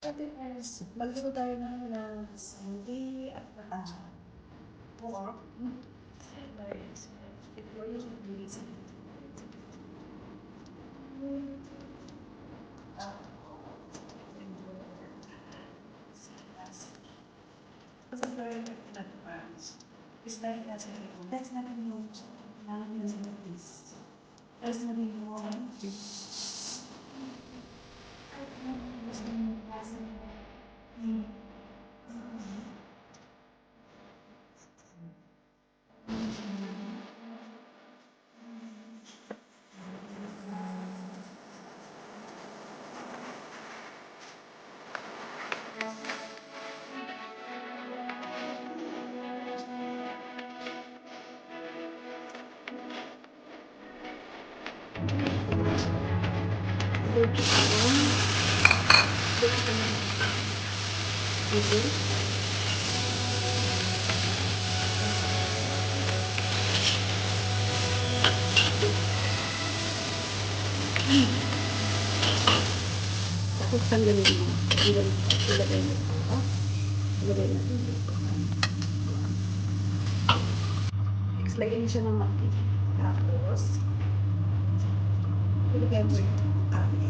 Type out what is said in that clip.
Ate Pres, magluto tayo ng smoothie at pork. Ito yung bilis. Kasi very important parts. Start natin ito. That's not yung this. There's nothing wrong. Tapos tanggalin mo. Ilagay mo. Ilagay mo. Lagyan siya ng mati. Tapos, ilagay mo yung kami.